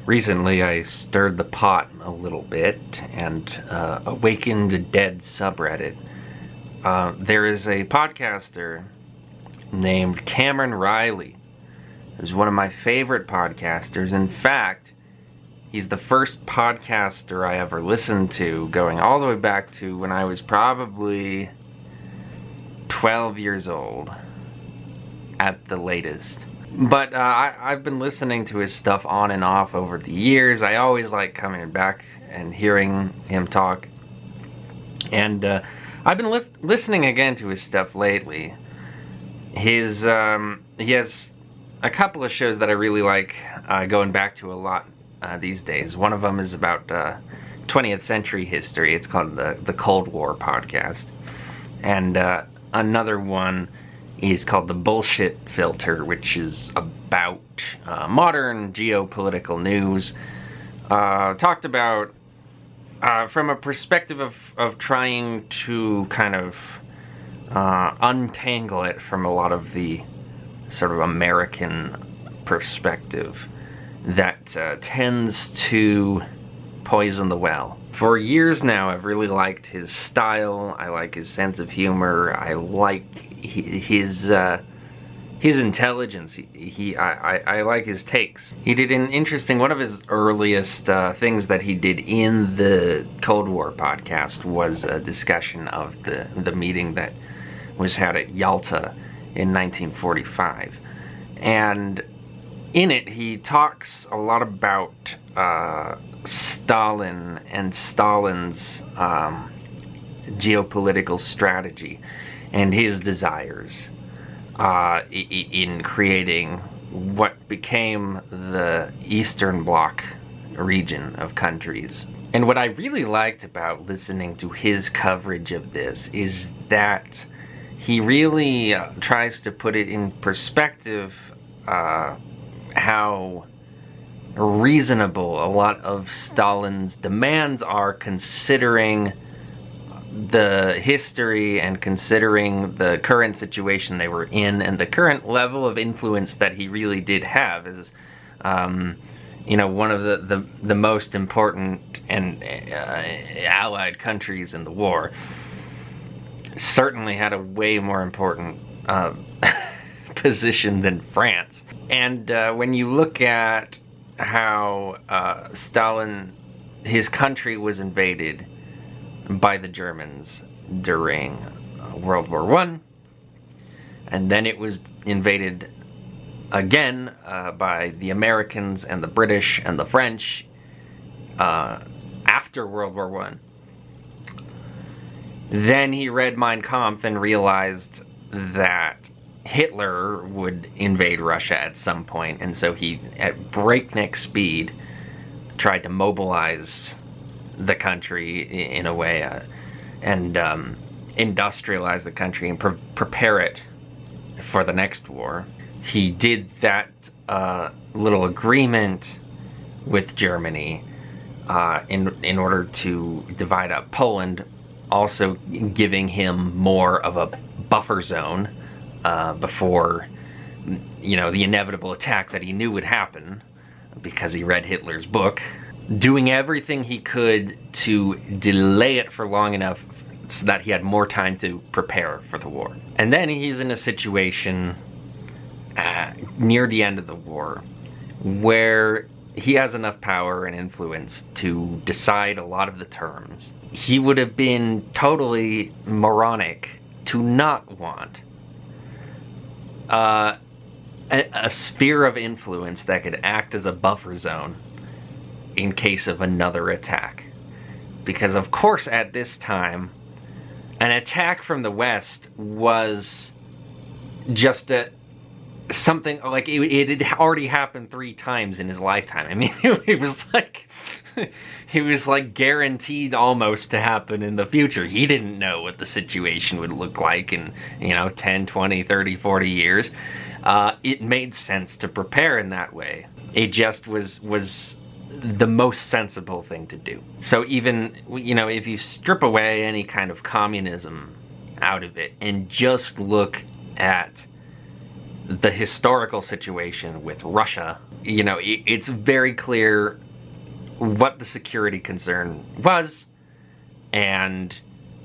Recently, I stirred the pot a little bit and awakened a dead subreddit. There is a podcaster named Reilly, who's one of my favorite podcasters. In fact, he's the first podcaster I ever listened to, going all the way back to when I was probably 12 years old at the latest. But I've been listening to his stuff on and off over the years. I always like coming back and hearing him talk. And I've been listening again to his stuff lately. He has a couple of shows that I really like going back to a lot these days. One of them is about 20th century history. It's called the Cold War podcast. And another one is called the Bullshit Filter, which is about modern geopolitical news. Talked about from a perspective of trying to kind of untangle it from a lot of the sort of American perspective that tends to poison the well. For years now, I've really liked his style. I like his sense of humor. I like his intelligence. I like his takes. He did an interesting, one of his earliest things that he did in the Cold War podcast was a discussion of the meeting that was had at Yalta in 1945. And in it, he talks a lot about Stalin and Stalin's geopolitical strategy and his desires in creating what became the Eastern Bloc region of countries. And what I really liked about listening to his coverage of this is that he really tries to put it in perspective how reasonable a lot of Stalin's demands are, considering the history and considering the current situation they were in and the current level of influence that he really did have as one of the most important and allied countries in the war. Certainly had a way more important position than France. And when you look at how Stalin, his country was invaded by the Germans during World War I, and then it was invaded again by the Americans and the British and the French after World War I. Then he read Mein Kampf and realized that Hitler would invade Russia at some point, and so he, at breakneck speed, tried to mobilize the country in a way and industrialize the country and prepare it for the next war. He did that little agreement with Germany in order to divide up Poland, also giving him more of a buffer zone before, the inevitable attack that he knew would happen because he read Hitler's book, doing everything he could to delay it for long enough so that he had more time to prepare for the war. And then he's in a situation near the end of the war where he has enough power and influence to decide a lot of the terms. He would have been totally moronic to not want a sphere of influence that could act as a buffer zone in case of another attack. Because of course at this time, an attack from the West was just something like it had already happened 3 times in his lifetime. I mean, it was like guaranteed almost to happen in the future. He didn't know what the situation would look like in 10, 20, 30, 40 years. It made sense to prepare in that way. It just was the most sensible thing to do. So even, if you strip away any kind of communism out of it and just look at the historical situation with Russia it's very clear what the security concern was and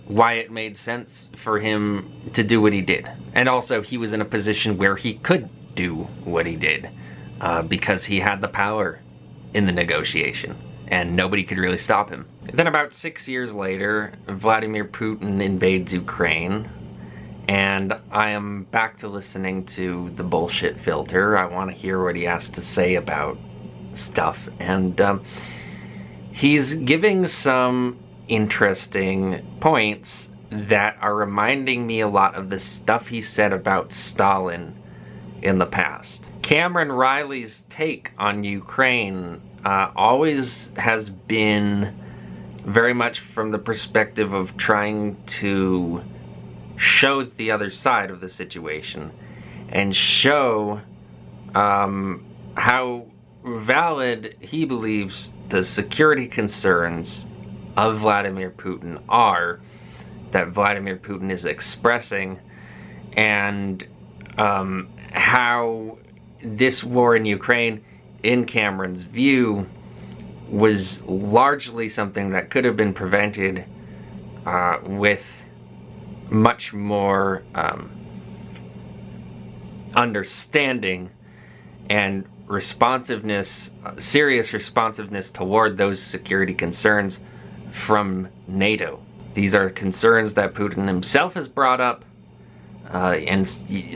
why it made sense for him to do what he did. And also, he was in a position where he could do what he did because he had the power in the negotiation, and nobody could really stop him. Then about 6 years later, Vladimir Putin invades Ukraine, and I am back to listening to the bullshit filter. I want to hear what he has to say about stuff, and he's giving some interesting points that are reminding me a lot of the stuff he said about Stalin in the past. Cameron Reilly's take on Ukraine always has been very much from the perspective of trying to show the other side of the situation and show how valid he believes the security concerns of Vladimir Putin are, that Vladimir Putin is expressing, and how this war in Ukraine, in Cameron's view, was largely something that could have been prevented with much more understanding and responsiveness, serious responsiveness toward those security concerns from NATO. These are concerns that Putin himself has brought up and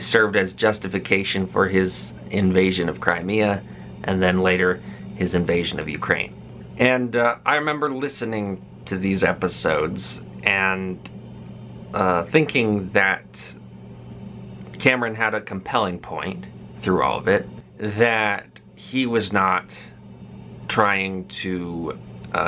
served as justification for his invasion of Crimea, and then later his invasion of Ukraine. And I remember listening to these episodes and thinking that Cameron had a compelling point through all of it, that he was not trying to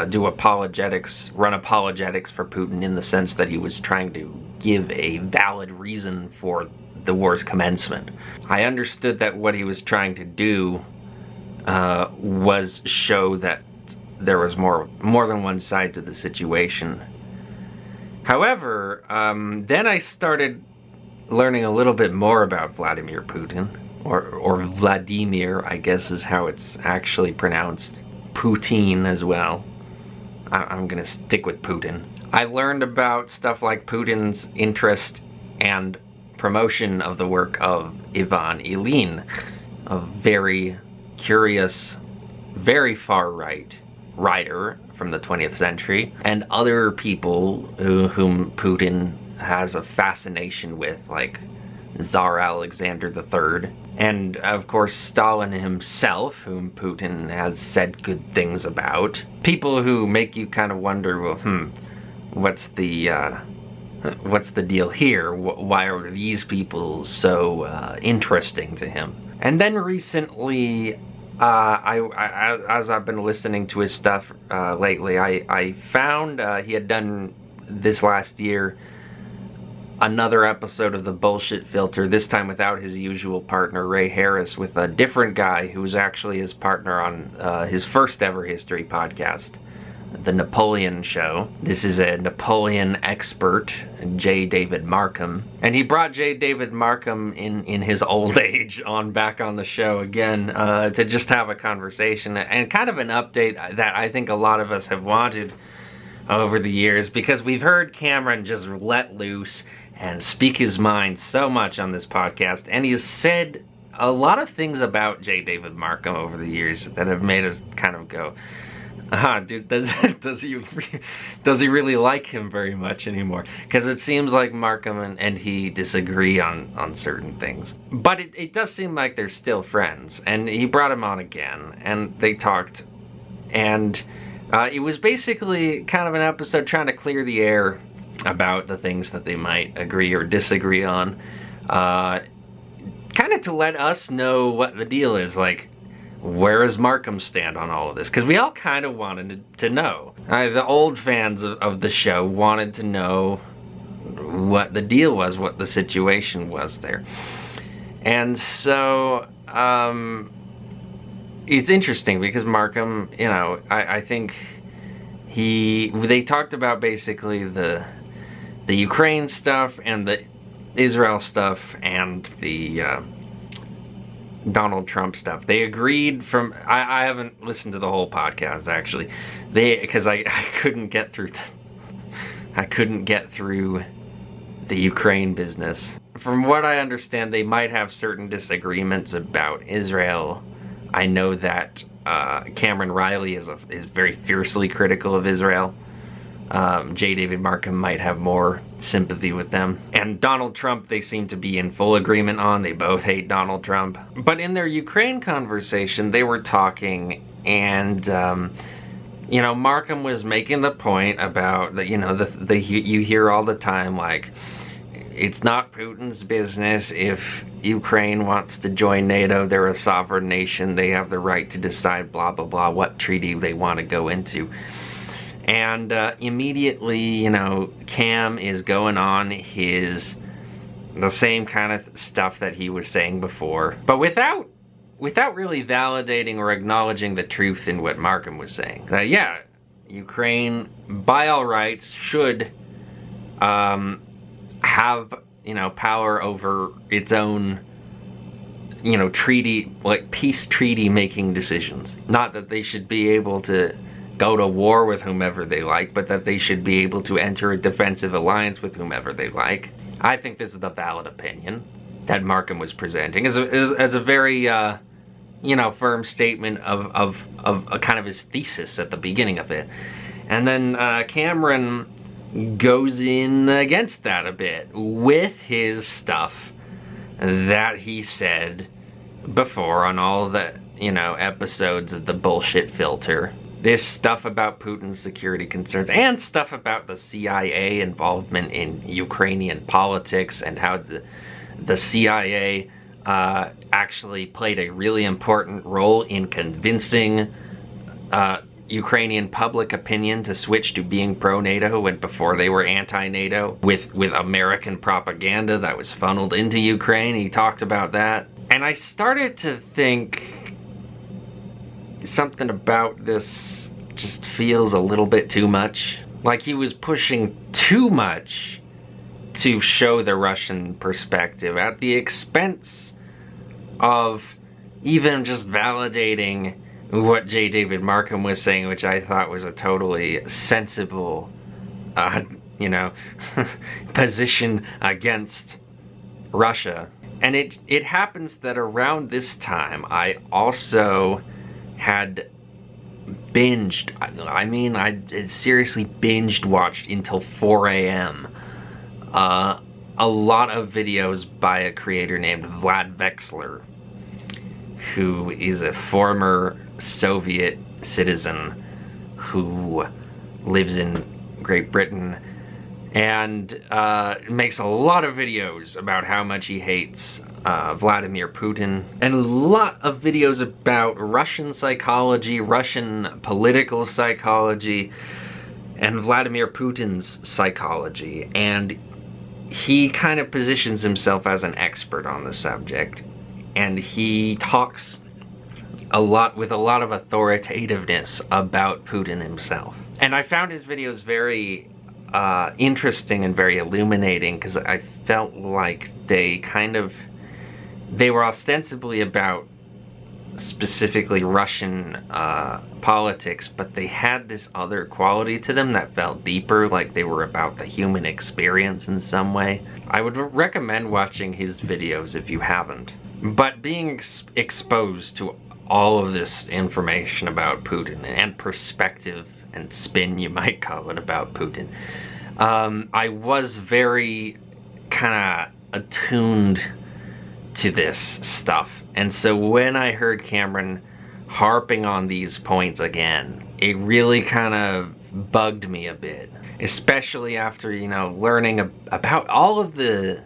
do apologetics, run apologetics for Putin in the sense that he was trying to give a valid reason for the war's commencement. I understood that what he was trying to do was show that there was more than one side to the situation. However, then I started learning a little bit more about Vladimir Putin, or Vladimir, I guess is how it's actually pronounced. Putin as well. I'm gonna stick with Putin. I learned about stuff like Putin's interest and promotion of the work of Ivan Ilyin, a very curious, very far-right writer from the 20th century, and other people whom Putin has a fascination with, like Tsar Alexander III, and of course Stalin himself, whom Putin has said good things about. People who make you kind of wonder, well, what's the deal here? Why are these people so interesting to him? And then recently, as I've been listening to his stuff lately, I found he had done this last year another episode of the Bullshit Filter, this time without his usual partner Ray Harris, with a different guy who was actually his partner on his first ever history podcast, The Napoleon Show. This is a Napoleon expert, J. David Markham, and he brought J. David Markham in his old age back on the show again to just have a conversation and kind of an update that I think a lot of us have wanted over the years, because we've heard Cameron just let loose and speak his mind so much on this podcast, and he's said a lot of things about J. David Markham over the years that have made us kind of go, dude, does he really like him very much anymore? Because it seems like Markham and he disagree on certain things. But it does seem like they're still friends, and he brought him on again, and they talked, and it was basically kind of an episode trying to clear the air about the things that they might agree or disagree on. Kind of to let us know what the deal is, like, where does Markham stand on all of this? Because we all kind of wanted to know. The old fans of the show wanted to know what the deal was, what the situation was there. And so, it's interesting because Markham, I think they talked about basically the Ukraine stuff and the Israel stuff and the Donald Trump stuff. They agreed from, I haven't listened to the whole podcast actually. Because I couldn't get through the Ukraine business. From what I understand, they might have certain disagreements about Israel. I know that Cameron Reilly is very fiercely critical of Israel. J. David Markham might have more sympathy with them. And Donald Trump, they seem to be in full agreement on. They both hate Donald Trump. But in their Ukraine conversation, they were talking, and you know, Markham was making the point about that, you know, you hear all the time, like, it's not Putin's business if Ukraine wants to join NATO. They're a sovereign nation. They have the right to decide blah, blah, blah, what treaty they want to go into. And immediately, you know, Cam is going on the same kind of stuff that he was saying before, but without really validating or acknowledging the truth in what Markham was saying. Yeah, Ukraine, by all rights, should have, you know, power over its own, you know, treaty, like peace treaty making decisions. Not that they should be able to go to war with whomever they like, but that they should be able to enter a defensive alliance with whomever they like. I think this is the valid opinion that Markham was presenting as a very, you know, firm statement of a kind of his thesis at the beginning of it. And then Cameron goes in against that a bit with his stuff that he said before on all the, you know, episodes of the bullshit filter. This stuff about Putin's security concerns and stuff about the CIA involvement in Ukrainian politics and how the CIA actually played a really important role in convincing Ukrainian public opinion to switch to being pro-NATO when before they were anti-NATO with American propaganda that was funneled into Ukraine. He talked about that. And I started to think something about this just feels a little bit too much. Like he was pushing too much to show the Russian perspective at the expense of even just validating what J. David Markham was saying, which I thought was a totally sensible, you know, position against Russia. And it happens that around this time, I also had binged, I mean, I seriously binged watched until 4 a.m. A lot of videos by a creator named Vlad Vexler, who is a former Soviet citizen who lives in Great Britain and makes a lot of videos about how much he hates Vladimir Putin, and a lot of videos about Russian psychology, Russian political psychology, and Vladimir Putin's psychology. And he kind of positions himself as an expert on the subject, and he talks a lot with a lot of authoritativeness about Putin himself. And I found his videos very interesting and very illuminating, because I felt like they were ostensibly about specifically Russian politics, but they had this other quality to them that felt deeper, like they were about the human experience in some way. I would recommend watching his videos if you haven't. But being exposed to all of this information about Putin and perspective and spin, you might call it, about Putin, I was very kind of attuned to this stuff. And so when I heard Cameron harping on these points again, it really kind of bugged me a bit, especially after, you know, learning about all of the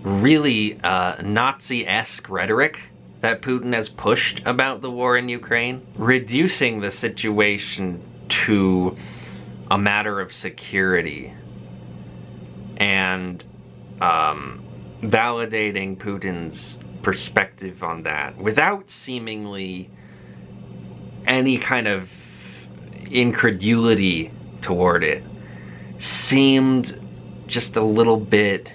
really Nazi-esque rhetoric that Putin has pushed about the war in Ukraine, reducing the situation to a matter of security and validating Putin's perspective on that without seemingly any kind of incredulity toward it, seemed just a little bit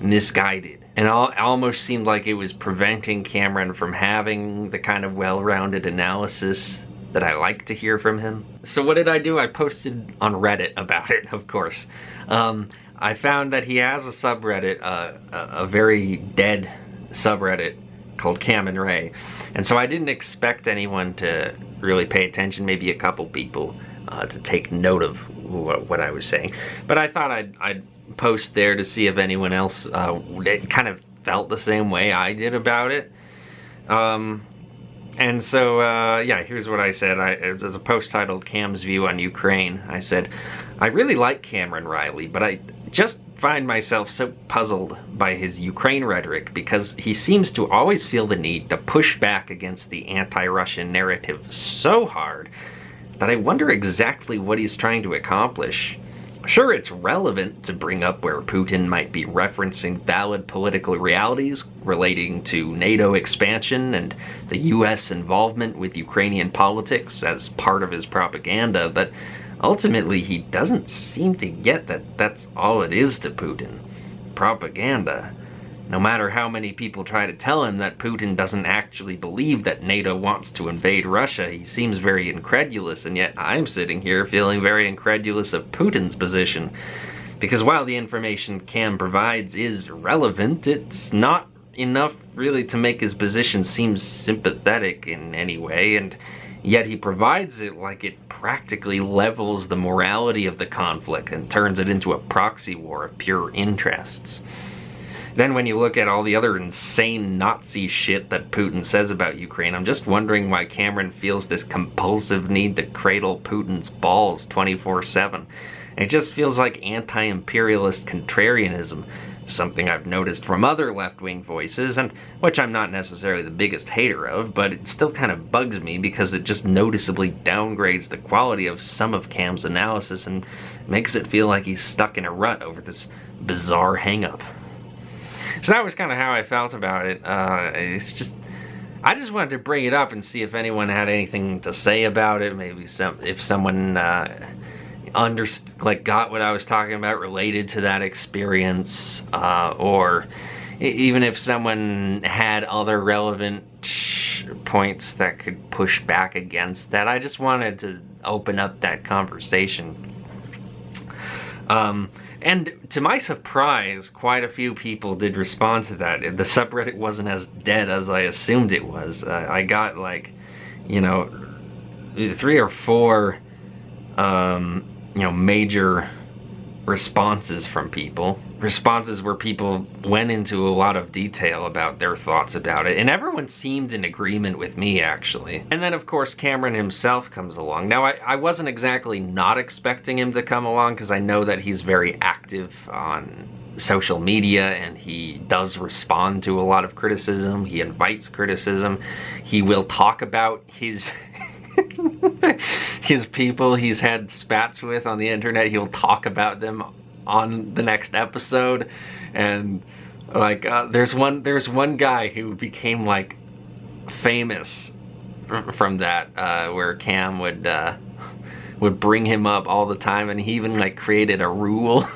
misguided. And it almost seemed like it was preventing Cameron from having the kind of well-rounded analysis that I like to hear from him. So what did I do? I posted on Reddit about it, of course. I found that he has a subreddit, a very dead subreddit called Cam and Ray. And so I didn't expect anyone to really pay attention, maybe a couple people to take note of what I was saying. But I thought I'd post there to see if anyone else kind of felt the same way I did about it. And so, yeah, here's what I said. There's a post titled Cam's View on Ukraine. I said, I really like Cameron Reilly, but I just find myself so puzzled by his Ukraine rhetoric because he seems to always feel the need to push back against the anti-Russian narrative so hard that I wonder exactly what he's trying to accomplish. Sure, it's relevant to bring up where Putin might be referencing valid political realities relating to NATO expansion and the US involvement with Ukrainian politics as part of his propaganda, but ultimately he doesn't seem to get that that's all it is to Putin. Propaganda. No matter how many people try to tell him that Putin doesn't actually believe that NATO wants to invade Russia, he seems very incredulous, and yet I'm sitting here feeling very incredulous of Putin's position. Because while the information Cam provides is relevant, it's not enough really to make his position seem sympathetic in any way, and yet he provides it like it practically levels the morality of the conflict and turns it into a proxy war of pure interests. Then when you look at all the other insane Nazi shit that Putin says about Ukraine, I'm just wondering why Cameron feels this compulsive need to cradle Putin's balls 24/7. It just feels like anti-imperialist contrarianism, something I've noticed from other left-wing voices, and which I'm not necessarily the biggest hater of, but it still kind of bugs me because it just noticeably downgrades the quality of some of Cam's analysis and makes it feel like he's stuck in a rut over this bizarre hang-up. So that was kind of how I felt about it. I just wanted to bring it up and see if anyone had anything to say about it. Maybe if someone got what I was talking about related to that experience, or even if someone had other relevant points that could push back against that. I just wanted to open up that conversation. And to my surprise, quite a few people did respond to that. The subreddit wasn't as dead as I assumed it was. I got like, 3 or 4, major responses from people. Responses where people went into a lot of detail about their thoughts about it, and everyone seemed in agreement with me, actually. And then, of course, Cameron himself comes along. Now, I wasn't exactly not expecting him to come along, because I know that he's very active on social media, and he does respond to a lot of criticism. He invites criticism. He will talk about his his people he's had spats with on the internet. He'll talk about them on the next episode, and like there's one guy who became like famous from that, where Cam would bring him up all the time, and he even like created a rule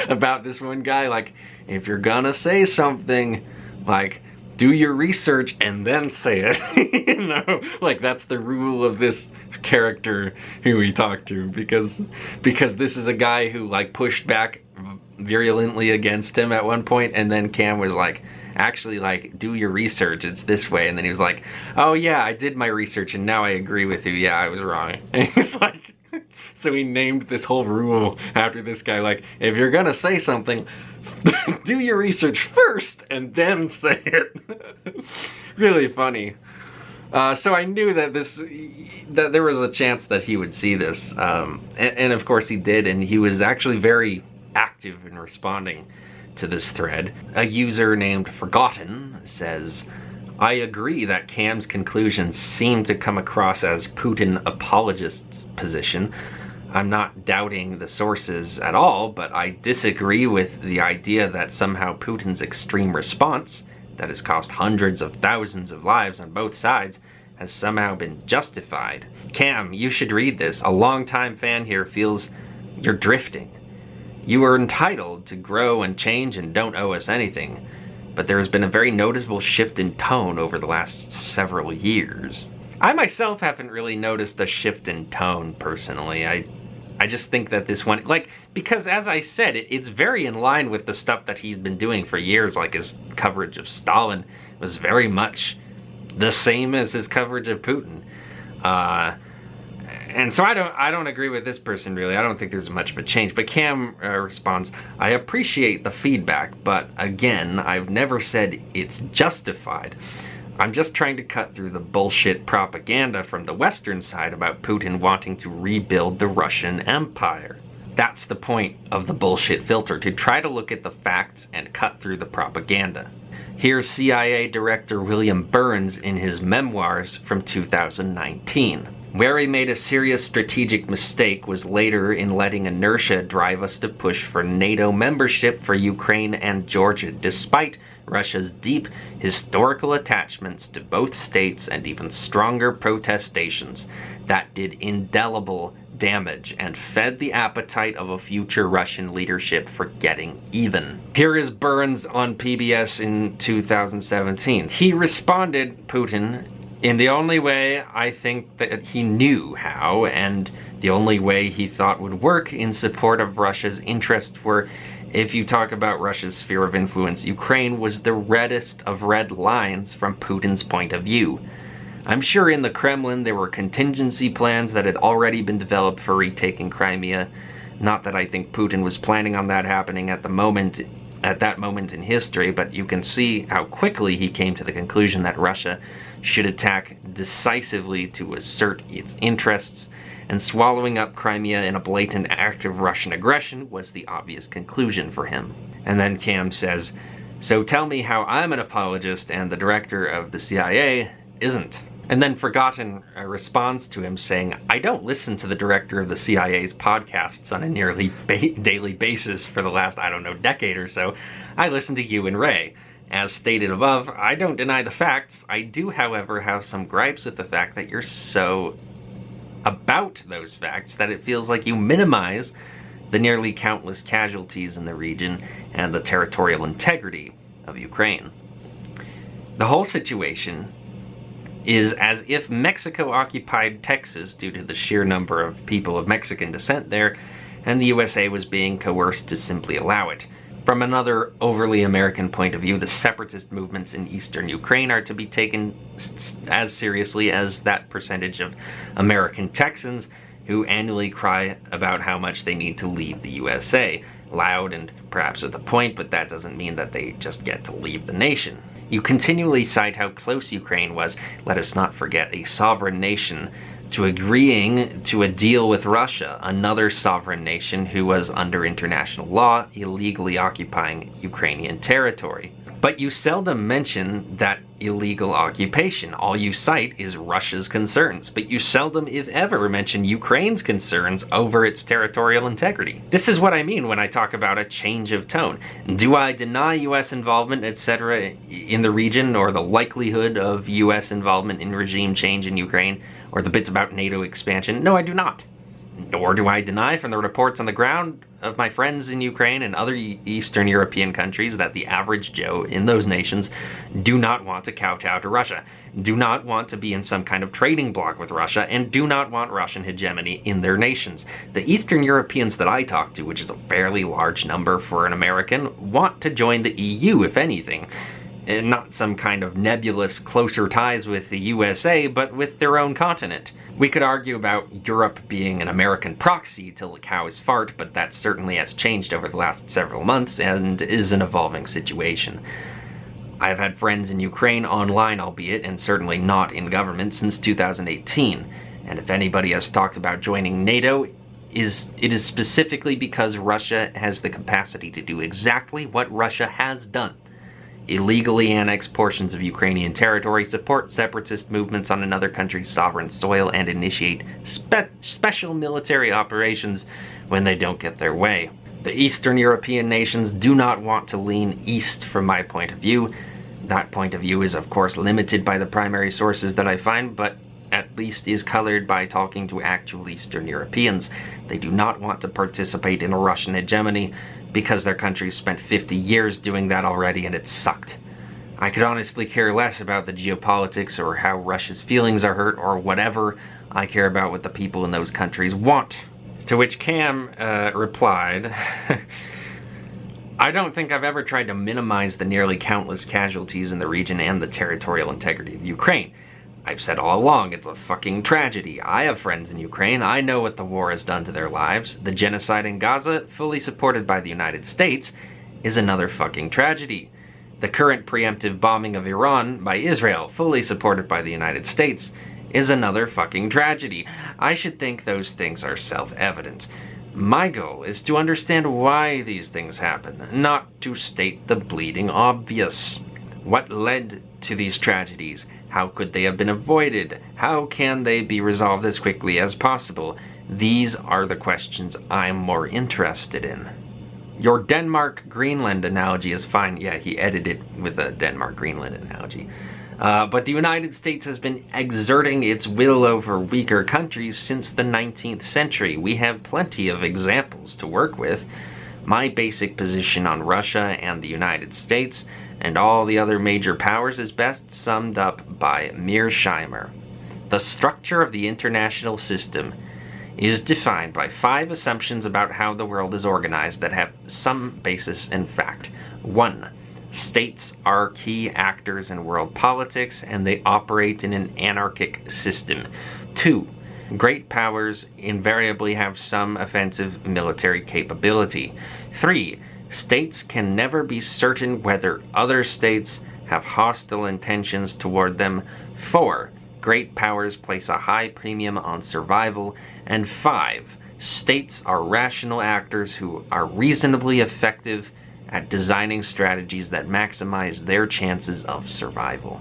about this one guy, like, if you're gonna say something, like, do your research and then say it. Like, that's the rule of this character who we talked to, because this is a guy who like pushed back virulently against him at one point, and then Cam was like, actually, like, do your research, it's this way, and then he was like, oh yeah, I did my research and now I agree with you, yeah, I was wrong. And he's like, so he named this whole rule after this guy, like, if you're gonna say something, do your research first and then say it. Really funny. So I knew that that there was a chance that he would see this, and of course he did, and he was actually very active in responding to this thread. A user named Forgotten says, I agree that Cam's conclusions seem to come across as Putin apologist's position. I'm not doubting the sources at all, but I disagree with the idea that somehow Putin's extreme response, that has cost hundreds of thousands of lives on both sides, has somehow been justified. Cam, you should read this. A longtime fan here feels you're drifting. You are entitled to grow and change and don't owe us anything. But there has been a very noticeable shift in tone over the last several years. I myself haven't really noticed a shift in tone, personally. I just think that this one, like, because as I said, it's very in line with the stuff that he's been doing for years, like his coverage of Stalin was very much the same as his coverage of Putin. And so I don't agree with this person, really. I don't think there's much of a change. But Cam responds, I appreciate the feedback, but again, I've never said it's justified. I'm just trying to cut through the bullshit propaganda from the Western side about Putin wanting to rebuild the Russian Empire. That's the point of the bullshit filter, to try to look at the facts and cut through the propaganda. Here's CIA Director William Burns in his memoirs from 2019. Where he made a serious strategic mistake was later in letting inertia drive us to push for NATO membership for Ukraine and Georgia, despite Russia's deep historical attachments to both states and even stronger protestations that did indelible damage and fed the appetite of a future Russian leadership for getting even. Here is Burns on PBS in 2017. He responded, Putin, in the only way I think that he knew how, and the only way he thought would work in support of Russia's interests were, if you talk about Russia's sphere of influence, Ukraine was the reddest of red lines from Putin's point of view. I'm sure in the Kremlin there were contingency plans that had already been developed for retaking Crimea. Not that I think Putin was planning on that happening at that moment in history, but you can see how quickly he came to the conclusion that Russia should attack decisively to assert its interests, and swallowing up Crimea in a blatant act of Russian aggression was the obvious conclusion for him. And then Cam says, so tell me how I'm an apologist and the director of the CIA isn't. And then Forgotten responds to him saying, I don't listen to the director of the CIA's podcasts on a nearly daily basis for the last, decade or so. I listen to you and Ray. As stated above, I don't deny the facts. I do, however, have some gripes with the fact that you're so about those facts that it feels like you minimize the nearly countless casualties in the region and the territorial integrity of Ukraine. The whole situation is as if Mexico occupied Texas due to the sheer number of people of Mexican descent there, and the USA was being coerced to simply allow it. From another overly American point of view, the separatist movements in eastern Ukraine are to be taken as seriously as that percentage of American Texans who annually cry about how much they need to leave the USA. Loud and perhaps at the point, but that doesn't mean that they just get to leave the nation. You continually cite how close Ukraine was, let us not forget, a sovereign nation, to agreeing to a deal with Russia, another sovereign nation who was under international law illegally occupying Ukrainian territory. But you seldom mention that illegal occupation. All you cite is Russia's concerns, but you seldom, if ever, mention Ukraine's concerns over its territorial integrity. This is what I mean when I talk about a change of tone. Do I deny U.S. involvement, etc., in the region, or the likelihood of U.S. involvement in regime change in Ukraine, or the bits about NATO expansion? No, I do not. Nor do I deny from the reports on the ground of my friends in Ukraine and other Eastern European countries that the average Joe in those nations do not want to kowtow to Russia, do not want to be in some kind of trading bloc with Russia, and do not want Russian hegemony in their nations. The Eastern Europeans that I talk to, which is a fairly large number for an American, want to join the EU, if anything. And not some kind of nebulous closer ties with the USA, but with their own continent. We could argue about Europe being an American proxy till the cows fart, but that certainly has changed over the last several months and is an evolving situation. I've had friends in Ukraine online, albeit, and certainly not in government, since 2018. And if anybody has talked about joining NATO, it is specifically because Russia has the capacity to do exactly what Russia has done. Illegally annex portions of Ukrainian territory, support separatist movements on another country's sovereign soil, and initiate special military operations when they don't get their way. The Eastern European nations do not want to lean east from my point of view. That point of view is of course limited by the primary sources that I find, but at least is colored by talking to actual Eastern Europeans. They do not want to participate in a Russian hegemony because their country spent 50 years doing that already and it sucked. I could honestly care less about the geopolitics or how Russia's feelings are hurt or whatever. I care about what the people in those countries want. To which Cam replied, I don't think I've ever tried to minimize the nearly countless casualties in the region and the territorial integrity of Ukraine. I've said all along, it's a fucking tragedy. I have friends in Ukraine. I know what the war has done to their lives. The genocide in Gaza, fully supported by the United States, is another fucking tragedy. The current preemptive bombing of Iran by Israel, fully supported by the United States, is another fucking tragedy. I should think those things are self-evident. My goal is to understand why these things happen, not to state the bleeding obvious. What led to these tragedies? How could they have been avoided? How can they be resolved as quickly as possible? These are the questions I'm more interested in. Your Denmark-Greenland analogy is fine. Yeah, he edited with a Denmark-Greenland analogy. But the United States has been exerting its will over weaker countries since the 19th century. We have plenty of examples to work with. My basic position on Russia and the United States and all the other major powers is best summed up by Mearsheimer. The structure of the international system is defined by 5 assumptions about how the world is organized that have some basis in fact. 1. States are key actors in world politics and they operate in an anarchic system. 2. Great powers invariably have some offensive military capability. 3. States can never be certain whether other states have hostile intentions toward them. 4. Great powers place a high premium on survival. And 5. States are rational actors who are reasonably effective at designing strategies that maximize their chances of survival.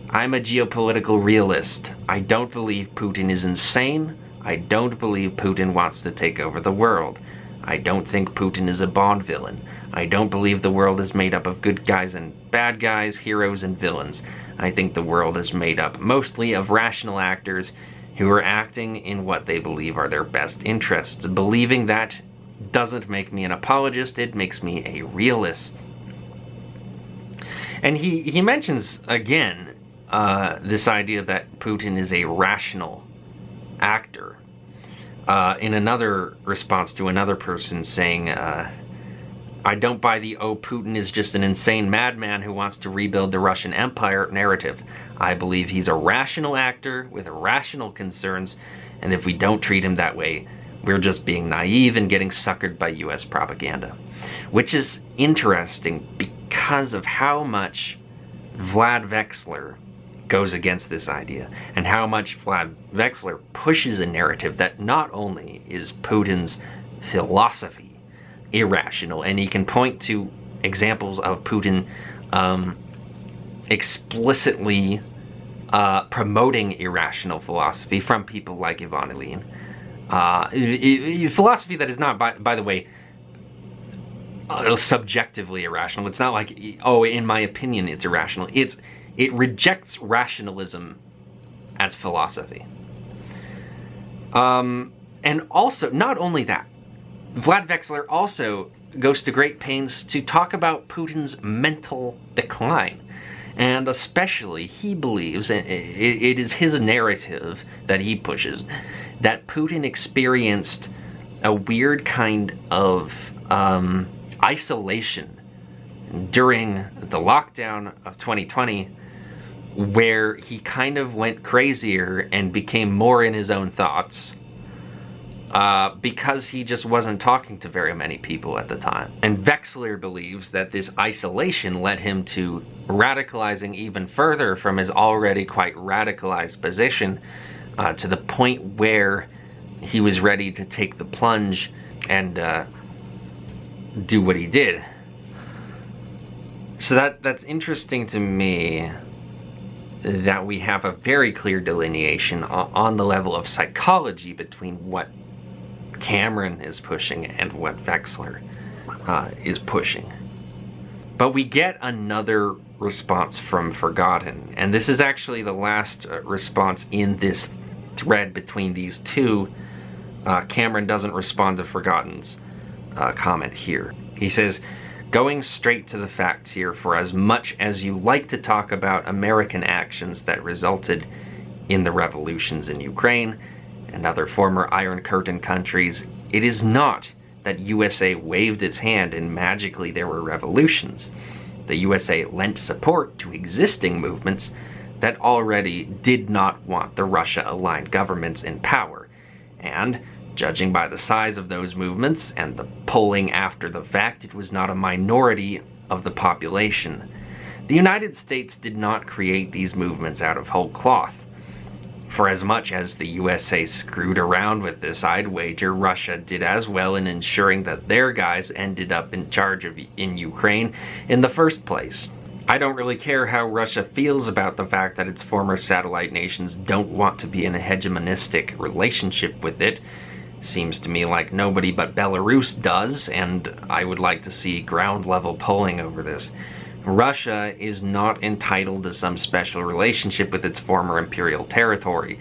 I'm a geopolitical realist. I don't believe Putin is insane. I don't believe Putin wants to take over the world. I don't think Putin is a Bond villain. I don't believe the world is made up of good guys and bad guys, heroes and villains. I think the world is made up mostly of rational actors who are acting in what they believe are their best interests. Believing that doesn't make me an apologist, it makes me a realist. And he mentions again this idea that Putin is a rational actor. In another response to another person saying, I don't buy the "oh, Putin is just an insane madman who wants to rebuild the Russian Empire" narrative. I believe he's a rational actor with rational concerns, and if we don't treat him that way, we're just being naive and getting suckered by US propaganda. Which is interesting because of how much Vlad Vexler goes against this idea, and how much Vlad Vexler pushes a narrative that not only is Putin's philosophy irrational, and he can point to examples of Putin explicitly promoting irrational philosophy from people like Ivan Ilyin. Philosophy that is not, by the way, subjectively irrational. It's not like, oh, in my opinion, it's irrational. It rejects rationalism as philosophy. And also, not only that, Vlad Vexler also goes to great pains to talk about Putin's mental decline. And especially, he believes, and it is his narrative that he pushes, that Putin experienced a weird kind of isolation during the lockdown of 2020, where he kind of went crazier and became more in his own thoughts. Because he just wasn't talking to very many people at the time. And Vexler believes that this isolation led him to radicalizing even further from his already quite radicalized position, to the point where he was ready to take the plunge and do what he did. So that's interesting to me, that we have a very clear delineation on the level of psychology between what Cameron is pushing and what Vexler is pushing. But we get another response from Forgotten, and this is actually the last response in this thread between these two. Cameron doesn't respond to Forgotten's comment here. He says, going straight to the facts here, for as much as you like to talk about American actions that resulted in the revolutions in Ukraine and other former Iron Curtain countries, it is not that USA waved its hand and magically there were revolutions. The USA lent support to existing movements that already did not want the Russia-aligned governments in power. And, judging by the size of those movements and the polling after the fact, it was not a minority of the population. The United States did not create these movements out of whole cloth. For as much as the USA screwed around with this, I'd wager Russia did as well in ensuring that their guys ended up in charge in Ukraine in the first place. I don't really care how Russia feels about the fact that its former satellite nations don't want to be in a hegemonistic relationship with it. Seems to me like nobody but Belarus does, and I would like to see ground-level polling over this. Russia is not entitled to some special relationship with its former imperial territory.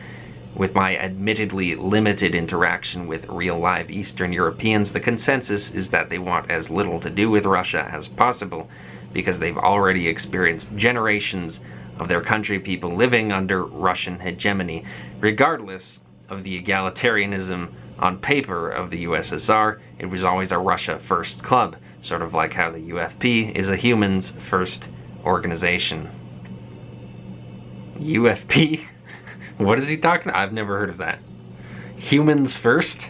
With my admittedly limited interaction with real-live Eastern Europeans, the consensus is that they want as little to do with Russia as possible, because they've already experienced generations of their country people living under Russian hegemony, regardless of the egalitarianism on paper of the USSR. It was always a Russia first club, sort of like how the UFP is a humans first organization. UFP? What is he talking about? I've never heard of that. Humans first?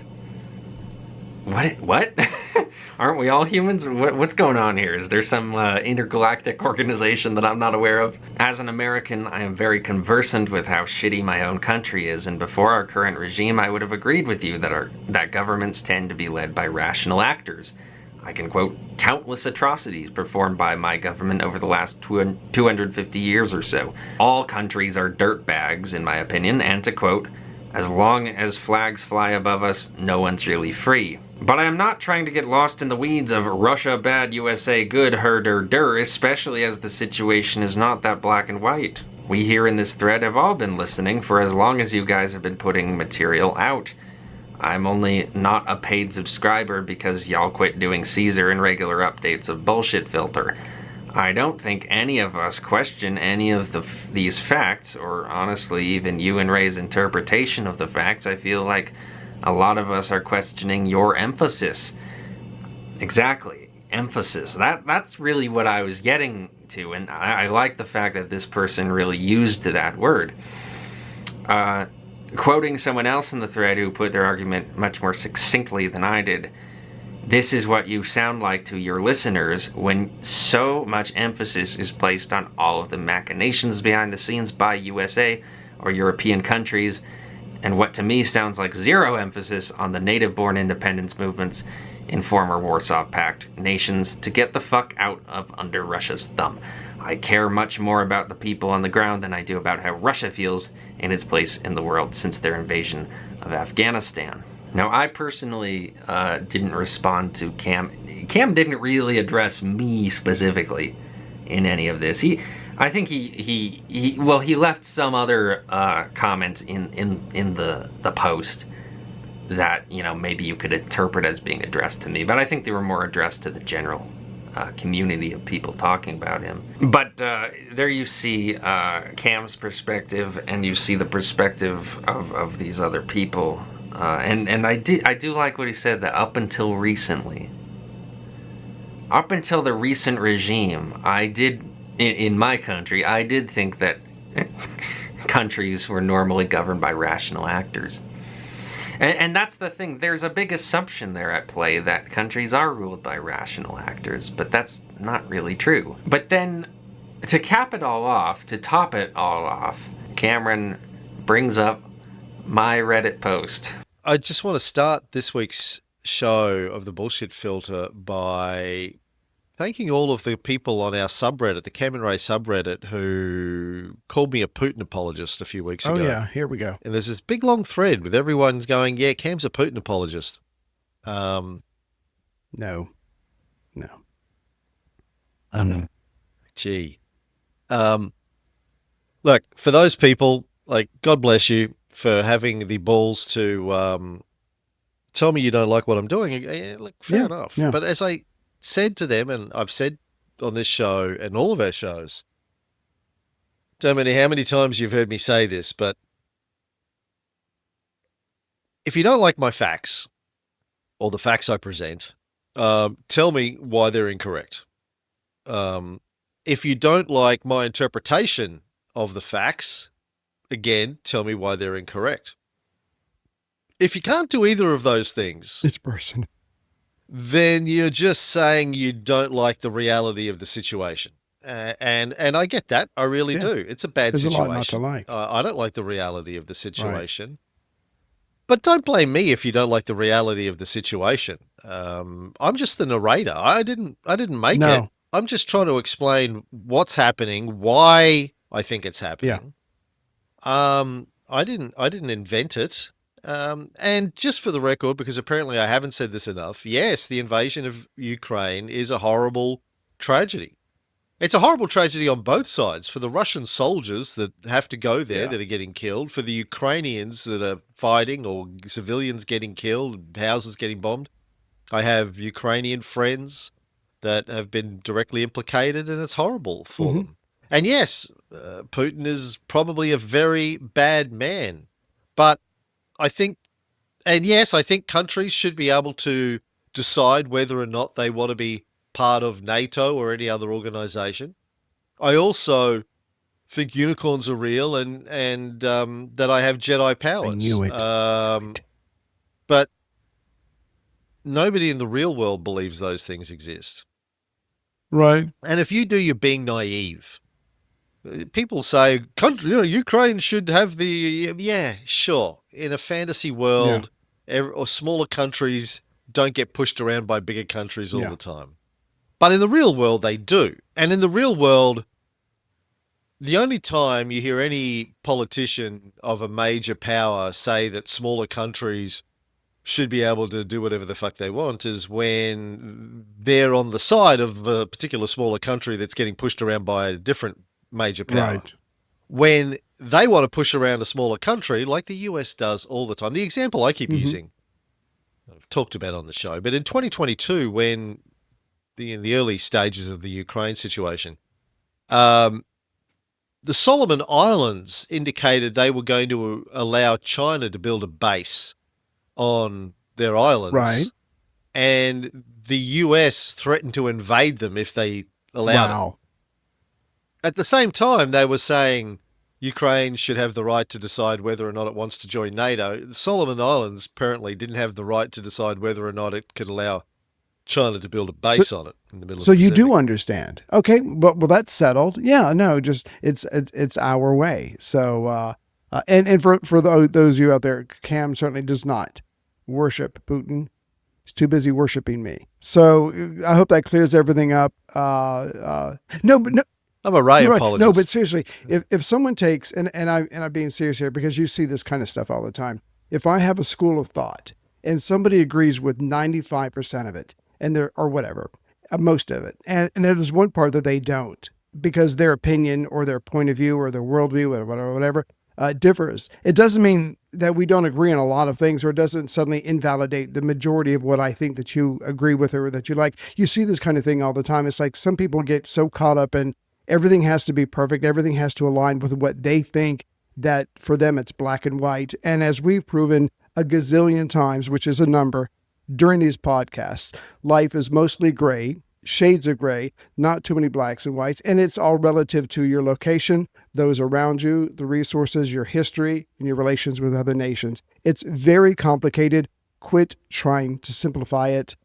What? Aren't we all humans? What's going on here? Is there some intergalactic organization that I'm not aware of? As an American, I am very conversant with how shitty my own country is, and before our current regime, I would have agreed with you that governments tend to be led by rational actors. I can quote countless atrocities performed by my government over the last 250 years or so. All countries are dirtbags, in my opinion, and to quote, as long as flags fly above us, no one's really free. But I am not trying to get lost in the weeds of Russia bad, USA good, herder, especially as the situation is not that black and white. We here in this thread have all been listening for as long as you guys have been putting material out. I'm only not a paid subscriber because y'all quit doing Caesar and regular updates of Bullshit Filter. I don't think any of us question any of these facts, or honestly even you and Ray's interpretation of the facts. I feel like a lot of us are questioning your emphasis. Exactly, emphasis. That's really what I was getting to, and I like the fact that this person really used that word. Quoting someone else in the thread who put their argument much more succinctly than I did, this is what you sound like to your listeners when so much emphasis is placed on all of the machinations behind the scenes by USA or European countries, and what to me sounds like zero emphasis on the native-born independence movements in former Warsaw Pact nations to get the fuck out of under Russia's thumb. I care much more about the people on the ground than I do about how Russia feels in its place in the world since their invasion of Afghanistan. Now, I personally didn't respond to Cam. Cam didn't really address me specifically in any of this. I think he left some other comments in the post that, you know, maybe you could interpret as being addressed to me, but I think they were more addressed to the general community of people talking about him. But there you see Cam's perspective, and you see the perspective of these other people. And I do like what he said, that up until recently, up until the recent regime, I did, in my country, I did think that countries were normally governed by rational actors. And that's the thing, there's a big assumption there at play that countries are ruled by rational actors, but that's not really true. But then, to cap it all off, to top it all off, Cameron brings up my Reddit post. I just want to start this week's show of the Bullshit Filter by thanking all of the people on our subreddit, the Cam and Ray subreddit, who called me a Putin apologist a few weeks ago. Oh yeah, here we go. And there's this big long thread with everyone's going, yeah, Cam's a Putin apologist. No. Gee. Look, for those people, like, God bless you for having the balls to tell me you don't like what I'm doing. Look, fair enough. Yeah. But as I said to them, and I've said on this show and all of our shows, how many times you've heard me say this, but if you don't like my facts or the facts I present, tell me why they're incorrect. If you don't like my interpretation of the facts, again, tell me why they're incorrect. If you can't do either of those things, This person. then you're just saying you don't like the reality of the situation. And I get that. I really do. It's a bad There's situation. a lot not to like. I don't like the reality of the situation. Right. But don't blame me if you don't like the reality of the situation. I'm just the narrator. I didn't make it. I'm just trying to explain what's happening, why I think it's happening. I didn't invent it. And just for the record, because apparently I haven't said this enough, yes, the invasion of Ukraine is a horrible tragedy. It's a horrible tragedy on both sides, for the Russian soldiers that have to go there that are getting killed, for the Ukrainians that are fighting, or civilians getting killed, houses getting bombed. I have Ukrainian friends that have been directly implicated, and it's horrible for them. And yes, Putin is probably a very bad man, but I think countries should be able to decide whether or not they want to be part of NATO or any other organization. I also think unicorns are real and that I have Jedi powers. I knew it. But nobody in the real world believes those things exist. Right. And if you do, you're being naive. People say, Ukraine should have the... Yeah, sure. In a fantasy world, or smaller countries don't get pushed around by bigger countries all the time. But in the real world, they do. And in the real world, the only time you hear any politician of a major power say that smaller countries should be able to do whatever the fuck they want is when they're on the side of a particular smaller country that's getting pushed around by a different major power. Right. When they want to push around a smaller country, like the US does all the time. The example I keep using, I've talked about on the show, but in 2022, when in the early stages of the Ukraine situation, the Solomon Islands indicated they were going to allow China to build a base on their islands. Right. And the US threatened to invade them if they allowed it. At the same time, they were saying Ukraine should have the right to decide whether or not it wants to join NATO. The Solomon Islands apparently didn't have the right to decide whether or not it could allow China to build a base on it in the middle of the So you Pacific. do understand. Okay, well that's settled. Yeah, no, just it's our way. So and for those of you out there, Cam certainly does not worship Putin. He's too busy worshiping me. So I hope that clears everything up. No. I'm a Ray apologist. No, but seriously, if someone takes and I'm being serious here because you see this kind of stuff all the time. If I have a school of thought and somebody agrees with 95% of it, and there or whatever, most of it, and there's one part that they don't because their opinion or their point of view or their worldview or whatever differs. It doesn't mean that we don't agree on a lot of things, or it doesn't suddenly invalidate the majority of what I think that you agree with or that you like. You see this kind of thing all the time. It's like some people get so caught up in everything has to be perfect. Everything has to align with what they think, that for them it's black and white. And as we've proven a gazillion times, which is a number during these podcasts, life is mostly gray, shades of gray, not too many blacks and whites. And it's all relative to your location, those around you, the resources, your history, and your relations with other nations. It's very complicated. Quit trying to simplify it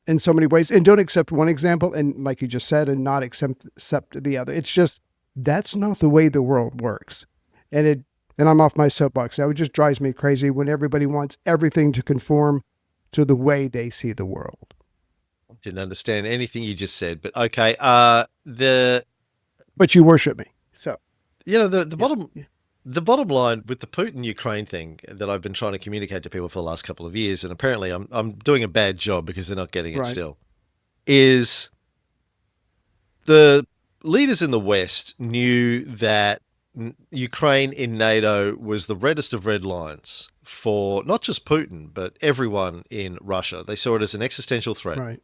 in so many ways, and don't accept one example and, like you just said, and not accept the other. It's just, that's not the way the world works. And I'm off my soapbox now. It just drives me crazy when everybody wants everything to conform to the way they see the world. Didn't understand anything you just said, but okay. But you worship me, so the bottom line with the Putin Ukraine thing that I've been trying to communicate to people for the last couple of years, and apparently I'm doing a bad job because they're not getting it still, is The leaders in the West knew that Ukraine in NATO was the reddest of red lines for not just Putin, but everyone in Russia. They saw it as an existential threat. Right.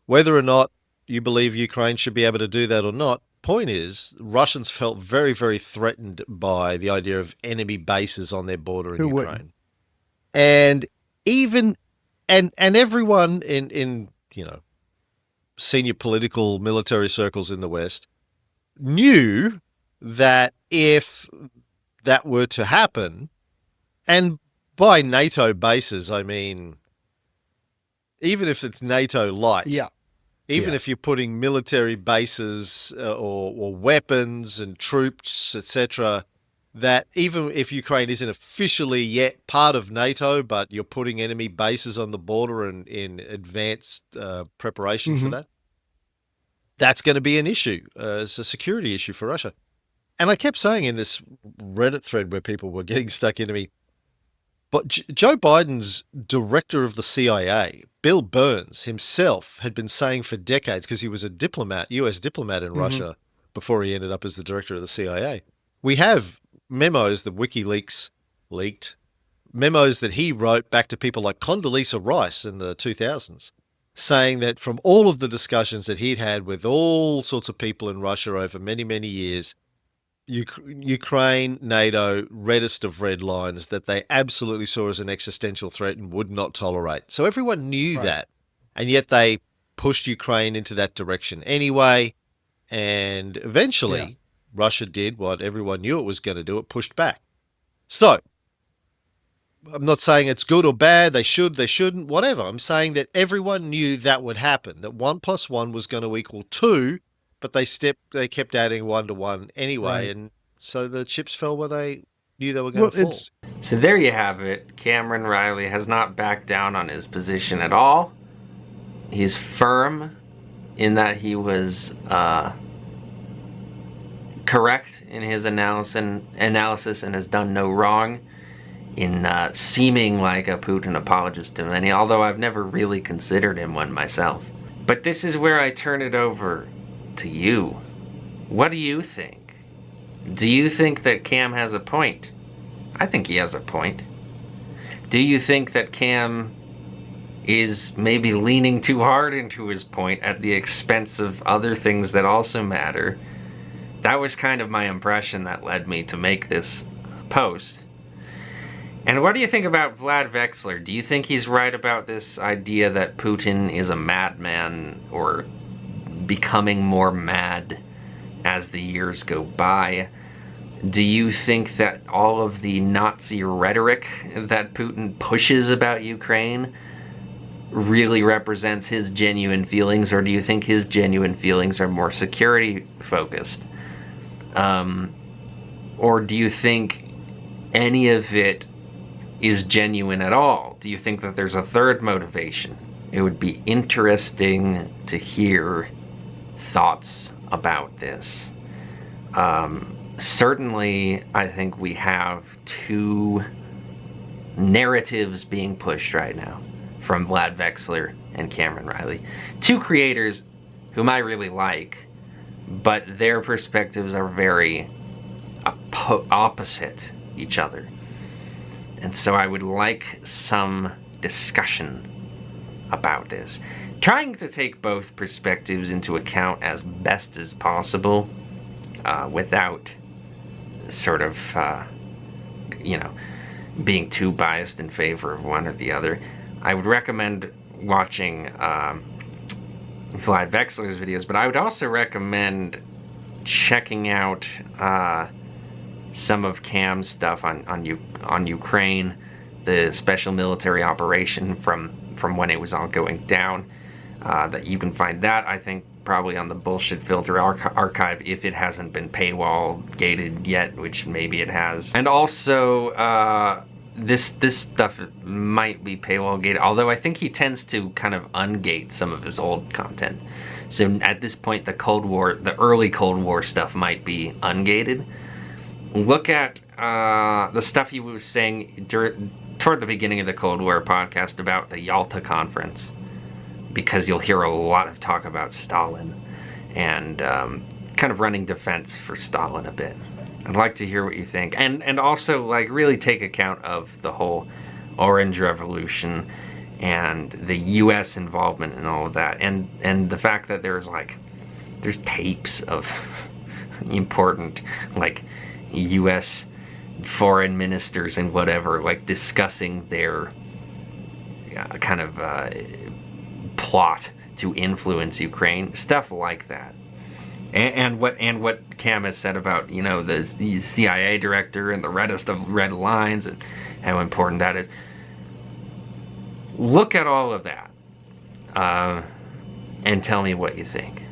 Whether or not you believe Ukraine should be able to do that or not, point is, Russians felt very, very threatened by the idea of enemy bases on their border in Who Ukraine. wouldn't? And even and everyone in senior political military circles in the West knew that if that were to happen, and by NATO bases, I mean, even if it's NATO light, Yeah. even if you're putting military bases or weapons and troops, etc., that even if Ukraine isn't officially yet part of NATO, but you're putting enemy bases on the border and in advanced preparation for that, that's going to be an issue. It's a security issue for Russia. And I kept saying in this Reddit thread where people were getting stuck into me, but Joe Biden's director of the CIA, Bill Burns himself, had been saying for decades, because he was a diplomat, US diplomat in Russia before he ended up as the director of the CIA. We have memos that WikiLeaks leaked, memos that he wrote back to people like Condoleezza Rice in the 2000s, saying that from all of the discussions that he'd had with all sorts of people in Russia over many, many years, Ukraine, NATO, reddest of red lines that they absolutely saw as an existential threat and would not tolerate. So everyone knew that, and yet they pushed Ukraine into that direction anyway, and eventually Russia did what everyone knew it was going to do, it pushed back. So, I'm not saying it's good or bad, they should, they shouldn't, whatever. I'm saying that everyone knew that would happen, that 1 + 1 was going to equal 2, but they kept adding 1 to 1 anyway, and so the chips fell where they knew they were going to fall. So there you have it. Cameron Reilly has not backed down on his position at all. He's firm in that he was correct in his analysis and has done no wrong in seeming like a Putin apologist to many, although I've never really considered him one myself. But this is where I turn it over to you. What do you think? Do you think that Cam has a point? I think he has a point. Do you think that Cam is maybe leaning too hard into his point at the expense of other things that also matter? That was kind of my impression that led me to make this post. And what do you think about Vlad Vexler? Do you think he's right about this idea that Putin is a madman or becoming more mad as the years go by? Do you think that all of the Nazi rhetoric that Putin pushes about Ukraine really represents his genuine feelings, or do you think his genuine feelings are more security focused? Or do you think any of it is genuine at all? Do you think that there's a third motivation? It would be interesting to hear thoughts about this. Certainly, I think we have two narratives being pushed right now from Vlad Vexler and Cameron Reilly. Two creators whom I really like, but their perspectives are very opposite each other. And so I would like some discussion about this. Trying to take both perspectives into account as best as possible, without sort of, being too biased in favor of one or the other. I would recommend watching Vlad Vexler's videos, but I would also recommend checking out some of Cam's stuff on Ukraine, the special military operation from when it was all going down. That you can find that, I think, probably on the Bullshit Filter archive, if it hasn't been paywall gated yet, which maybe it has. And also, this stuff might be paywall gated, although I think he tends to kind of ungate some of his old content. So at this point, the early Cold War stuff might be ungated. Look at the stuff he was saying toward the beginning of the Cold War podcast about the Yalta Conference, because you'll hear a lot of talk about Stalin and kind of running defense for Stalin a bit. I'd like to hear what you think, and also like really take account of the whole Orange Revolution and the U.S. involvement in all of that, and the fact that there's tapes of important like U.S. foreign ministers and whatever like discussing their kind of plot to influence Ukraine, stuff like that. And what Cam has said about, you know, the CIA director and the reddest of red lines and how important that is. Look at all of that and tell me what you think.